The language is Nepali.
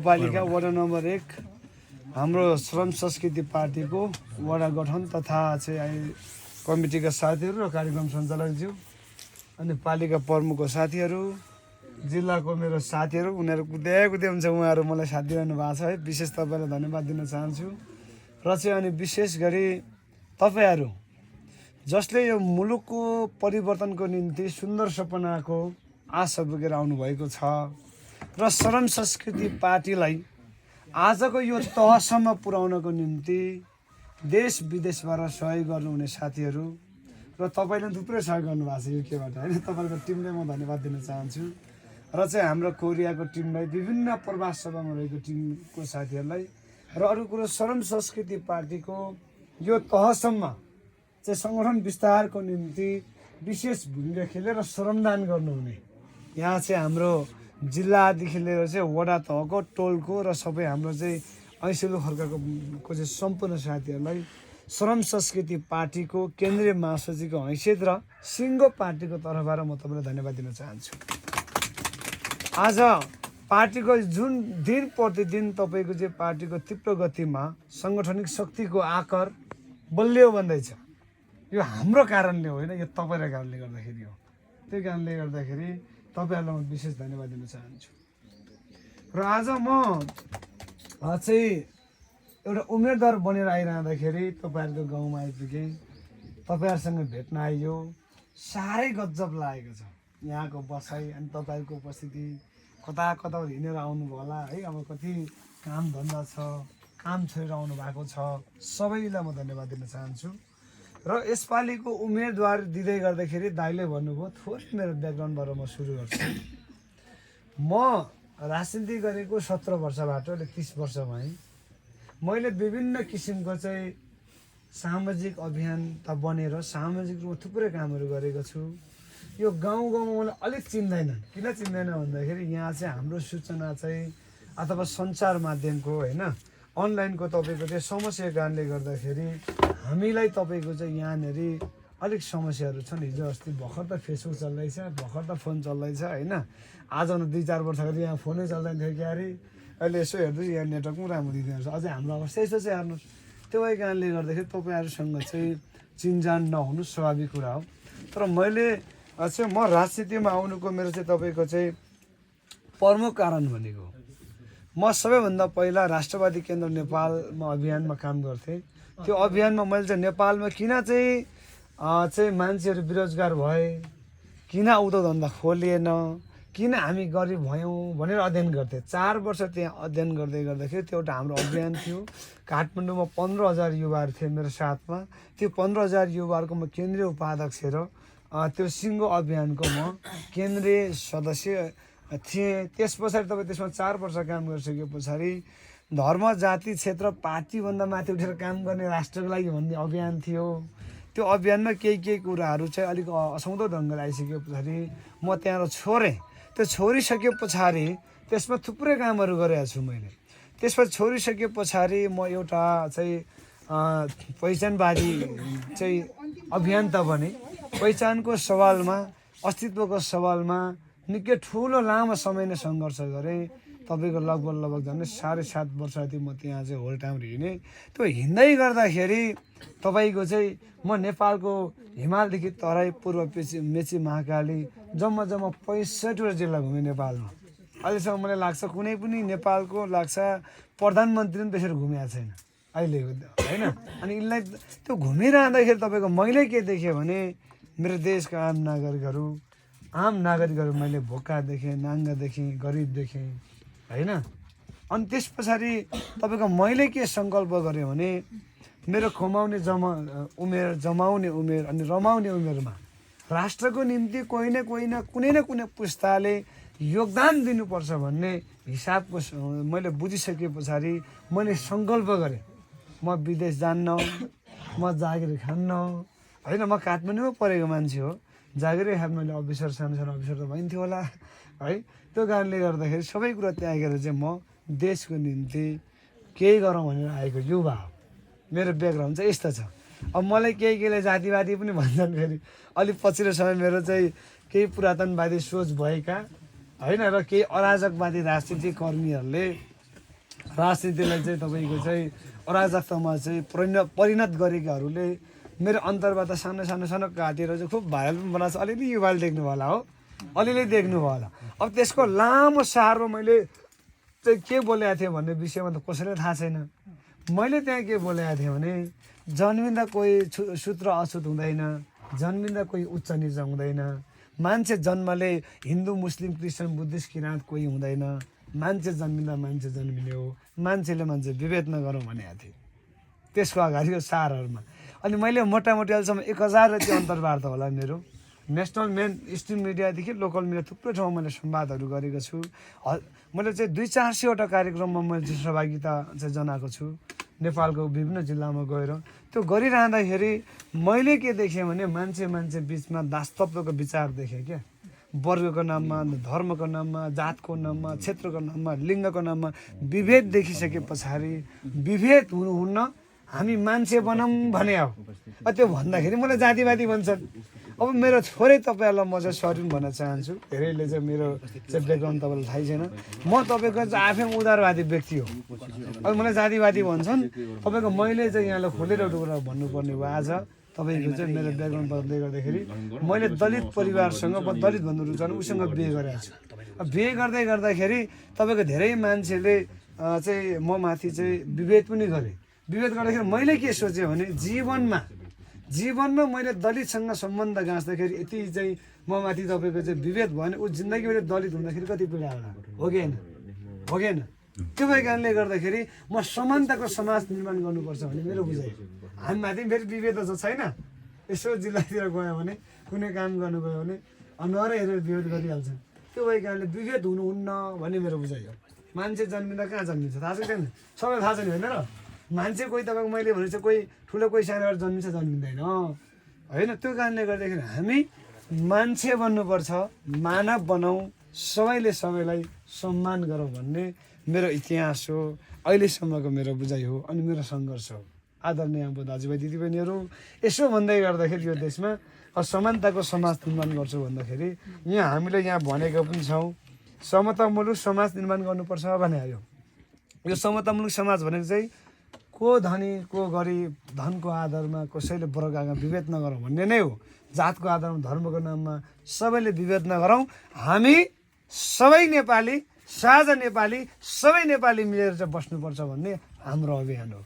पालिका वडा नम्बर 1 हाम्रो श्रम संस्कृति पार्टीको वडा गठन तथा कमिटीका साथीहरू र कार्यक्रम सञ्चालकज्यू अनि पालिका प्रमुखको साथीहरू जिल्लाको मेरो साथीहरू उनीहरू कुदै हुन्छ उहाँहरू मलाई साथ दिइरहनु भएको छ है विशेष तपाईँलाई धन्यवाद दिन चाहन्छु र चाहिँ अनि विशेष गरी तपाईँहरू जसले यो मुलुकको परिवर्तनको निम्ति सुन्दर सपनाको आशा बोकेर आउनुभएको छ र श्रम संस्कृति पार्टीलाई आजको यो तहसम्म पुर्याउनको निम्ति देश विदेशबाट सहयोग गर्नुहुने साथीहरू र तपाईँले थुप्रै सहयोग गर्नुभएको छ युकेबाट होइन तपाईँको टिमलाई म धन्यवाद दिन चाहन्छु र चाहिँ हाम्रो कोरियाको टिमलाई विभिन्न प्रवास सभामा रहेको टिमको साथीहरूलाई र अरू कुरो श्रम संस्कृति पार्टीको यो तहसम्म चाहिँ सङ्गठन विस्तारको निम्ति विशेष भूमिका खेलेर श्रमदान गर्नुहुने यहाँ चाहिँ हाम्रो जिल्लादेखि लिएर चाहिँ वडा तहको टोलको र सबै हाम्रो चाहिँ ऐसेलु खर्काको चाहिँ सम्पूर्ण साथीहरूलाई श्रम संस्कृति पार्टीको केन्द्रीय महासचिवको हैसियत र सिङ्गो पार्टीको तर्फबाट म तपाईँलाई धन्यवाद दिन चाहन्छु। आज पार्टीको जुन दिन प्रतिदिन तपाईँको चाहिँ पार्टीको तीव्र गतिमा सङ्गठनिक शक्तिको आकार बलियो बन्दैछ यो हाम्रो कारणले होइन यो तपाईँको कारणले गर्दाखेरि हो। त्यही कारणले गर्दाखेरि तपाईँहरूलाई म विशेष धन्यवाद दिन चाहन्छु र आज म चाहिँ एउटा उम्मेदवार बनेर आइरहँदाखेरि तपाईँहरूको गाउँमा आइपुगेँ तपाईँहरूसँग भेट्न आइयो साह्रै गजब लागेको छ यहाँको बसाइ अनि तपाईँहरूको उपस्थिति कता कता हिँडेर आउनुभयो होला है अब कति काम धन्दा छ काम छोडेर आउनु भएको छ सबैलाई म धन्यवाद दिन चाहन्छु र यसपालिको उम्मेदवार दिँदै गर्दाखेरि दाइले भन्नुभयो थोरै मेरो ब्याकग्राउन्डबाट म सुरु गर्छु। म राजनीति गरेको 17 वर्षबाट अहिले 30 वर्ष भएँ। मैले विभिन्न किसिमको चाहिँ सामाजिक अभियान त बनेर सामाजिक रूपमा थुप्रै कामहरू गरेको छु। यो गाउँ गाउँमा मलाई अलिक चिन्दैन किन चिन्दैन भन्दाखेरि यहाँ चाहिँ हाम्रो सूचना चाहिँ अथवा सञ्चार माध्यमको होइन अनलाइनको तपाईँको चाहिँ समस्याको कारणले गर्दाखेरि हामीलाई तपाईँको चाहिँ यहाँनिर अलिक समस्याहरू छन्। हिजो अस्ति भर्खर त फेसबुक चल्दैछ भर्खर त फोन चल्दैछ होइन आज 2-4 वर्ष अगाडि यहाँ फोनै चल्दैन थियो कि अरे अहिले यसो हेर्नु यहाँ नेटवर्क पनि राम्रो दिँदैन रहेछ। अझै हाम्रो अवस्था यस्तो चाहिँ हेर्नुहोस् त्यो भए कारणले गर्दाखेरि तपाईँहरूसँग चाहिँ चिनजान नहुनु स्वाभाविक कुरा हो। तर मैले चाहिँ म राजनीतिमा आउनुको मेरो चाहिँ तपाईँको चाहिँ प्रमुख कारण भनेको म सबैभन्दा पहिला राष्ट्रवादी केन्द्र नेपालमा अभियानमा काम गर्थेँ। त्यो अभियानमा मैले चाहिँ नेपालमा किन चाहिँ मान्छेहरू बेरोजगार भए किन उद्योग धन्दा खोलिएन किन हामी गरिब भयौँ भनेर अध्ययन गर्थेँ। 4 वर्ष त्यहाँ अध्ययन गर्दाखेरि त्यो एउटा हाम्रो अभियान थियो। काठमाडौँमा 15,000 युवाहरू थिए मेरो साथमा। त्यो 15,000 युवाहरूको म केन्द्रीय उपाध्यक्ष र त्यो सिङ्गो अभियानको म केन्द्रीय सदस्य थिएँ। त्यस पछाडि तपाईँ त्यसमा 4 वर्ष काम गरिसके पछाडि धर्म जाति क्षेत्र पार्टीभन्दा माथि उठेर काम गर्ने राष्ट्रको लागि भन्ने अभियान थियो। त्यो अभियानमा केही कुराहरू चाहिँ अलिक असउँदो ढङ्गले आइसके पछाडि म त्यहाँबाट छोडेँ। त्यो छोडिसके पछाडि त्यसमा थुप्रै कामहरू गरेको छु मैले। त्यसपछि छोडिसके पछाडि म एउटा चाहिँ पहिचानवादी चाहिँ अभियन्ता बने। पहिचानको सवालमा अस्तित्वको सवालमा निकै ठुलो लामो समय नै सङ्घर्ष गरेँ। तपाईँको लगभग झन्डै 7.5 वर्ष जति म त्यहाँ चाहिँ होल टाइम हिँडेँ। त्यो हिँड्दै गर्दाखेरि तपाईँको चाहिँ म नेपालको हिमालदेखि तराई पूर्व मेची महाकाली जम्मा 65वटा जिल्ला घुमेँ नेपालमा। अहिलेसम्म मलाई लाग्छ कुनै पनि नेपालको लाग्छ प्रधानमन्त्री पनि त्यसरी घुमेको छैन अहिले होइन। अनि यसलाई त्यो घुमिरहँदाखेरि तपाईँको मैले के देखेँ भने मेरो देशका आम नागरिकहरू मैले भोका देखेँ नाङ्गा देखेँ गरिब देखेँ होइन। अनि त्यस पछाडि तपाईँको मैले के सङ्कल्प गरेँ भने मेरो कमाउने जमाउने उमेर अनि रमाउने उमेरमा राष्ट्रको निम्ति कोही न कुनै पुस्ताले योगदान दिनुपर्छ भन्ने हिसाबको मैले बुझिसके पछाडि मैले सङ्कल्प गरेँ म विदेश जान्न म जागिर खान्न होइन। म काठमाडौँमा परेको मान्छे हो जागिरै खान मैले सानो अफिसर त भइन्थ्यो होला है। त्यो कारणले गर्दाखेरि सबै कुरा त्यहाँ आएर चाहिँ म देशको निम्ति केही गरौँ भनेर आएको युवा हो। मेरो ब्याकग्राउन्ड चाहिँ यस्तो छ। अब मलाई केहीले जातिवादी पनि भन्छन् फेरि अलिक पछिल्लो समय मेरो चाहिँ केही पुरातनवादी सोच भएका होइन र केही अराजकवादी राजनीतिक कर्मीहरूले राजनीतिलाई चाहिँ तपाईँको चाहिँ अराजकतामा चाहिँ परिणत गरेकाहरूले मेरो अन्तर्वार्ता सानो सानो सानो काटेर चाहिँ खुब भाइरल पनि बनाएको छ। अलिअलि युवाले देख्नु होला हो, अलिअलि देख्नु होला। अब त्यसको लामो सारमा मैले चाहिँ के बोलेको थिएँ भन्ने विषयमा त कसैलाई थाहा छैन। मैले त्यहाँ के बोलेको थिएँ भने जन्मिँदा कोही सूत्र अछुत हुँदैन, जन्मिँदा कोही उच्च निच हुँदैन, मान्छे जन्मले हिन्दू मुस्लिम क्रिस्चियन बुद्धिस्ट किराँत कोही हुँदैन, मान्छे जन्मिँदा मान्छे जन्मिने हो, मान्छेले मान्छे विभेद नगरौँ भनेको थिएँ त्यसको अगाडिको सारहरूमा। अनि मैले मोटामोटी अहिलेसम्म 1000 जति अन्तर्वार्ता होला मेरो। नेसनल मेन स्ट्रिम मिडियादेखि लोकल मिडिया थुप्रै ठाउँमा मैले संवादहरू गरेको छु। मैले चाहिँ 200-400वटा कार्यक्रममा मैले सहभागिता चाहिँ जनाएको छु नेपालको विभिन्न जिल्लामा गएर। त्यो गरिरहँदाखेरि मैले के देखेँ भने मान्छे मान्छे बिचमा दासतत्वको विचार देखेँ क्या। वर्गको नाममा, धर्मको नाममा, जातको नाममा, क्षेत्रको नाममा, लिङ्गको नाममा विभेद देखिसके पछाडि विभेद हुनुहुन्न, हामी मान्छे बनाऊँ भने हो। त्यो भन्दाखेरि मलाई जातिवादी भन्छन्। अब मेरो थोरै तपाईँहरूलाई म चाहिँ सरी भन्न चाहन्छु। धेरैले चाहिँ मेरो चाहिँ ब्याकग्राउन्ड तपाईँलाई थाहै छैन। म तपाईँको चाहिँ आफै उदारवादी व्यक्ति हो। अब मलाई जातिवादी भन्छन्। तपाईँको मैले चाहिँ यहाँलाई खोलेर एउटा कुरा भन्नुपर्ने भयो। आज तपाईँको चाहिँ मेरो ब्याकग्राउन्ड बदल्दै गर्दाखेरि मैले दलित परिवारसँग दलित भन्नु रुचाउनु उसँग बिहे गरेको छु। बिहे गर्दै गर्दाखेरि तपाईँको धेरै मान्छेले चाहिँ म माथि चाहिँ विभेद पनि गरे। विभेद गर्दाखेरि मैले के सोचेँ भने जीवनमा मैले दलितसँग सम्बन्ध गाँच्दाखेरि यति चाहिँ म माथि तपाईँको चाहिँ विभेद भयो भने ऊ जिन्दगीभरि दलित हुँदाखेरि कति पीडा होला, हो कि होइन? त्यो भए कारणले गर्दाखेरि म समानताको समाज निर्माण गर्नुपर्छ भन्ने मेरो बुझाइ। हामी माथि फेरि विभेद त छैन। यसो जिल्लातिर गयो भने कुनै काम गर्नु गयो भने अनुहारै हेरेर विभेद गरिहाल्छन्। त्यो भए कारणले विभेद हुनुहुन्न भन्ने मेरो बुझाइ हो। मान्छे जन्मिँदा कहाँ जन्मिन्छ थाहा छैन, सबैलाई थाहा छैन होइन र? मान्छे कोही तपाईँको मैले भने चाहिँ कोही ठुलो कोही सानोबाट जन्मिन्छ जन्मिँदैन होइन। त्यो कारणले गर्दाखेरि हामी मान्छे बन्नुपर्छ, मानव बनाऊ, सबैले सबैलाई सम्मान गरौँ भन्ने मेरो इतिहास हो, अहिलेसम्मको मेरो बुझाइ हो अनि मेरो सङ्घर्ष हो। आदरणीय अब दाजुभाइ दिदीबहिनीहरू, यसो भन्दै गर्दाखेरि यो देशमा समानताको समाज निर्माण गर्छु भन्दाखेरि यहाँ हामीले यहाँ भनेको पनि छौँ समतामूलक समाज निर्माण गर्नुपर्छ भने आयो। यो समतामूलक समाज भनेको चाहिँ को धनी को गरिब, धनको आधारमा कसैले वर्गमा विभेद नगरौँ भन्ने नै हो। जातको आधारमा, धर्मको नाममा सबैले विभेद नगरौँ। हामी सबै नेपाली, साझा नेपाली, सबै नेपाली मिलेर चाहिँ बस्नुपर्छ भन्ने हाम्रो अभियान हो।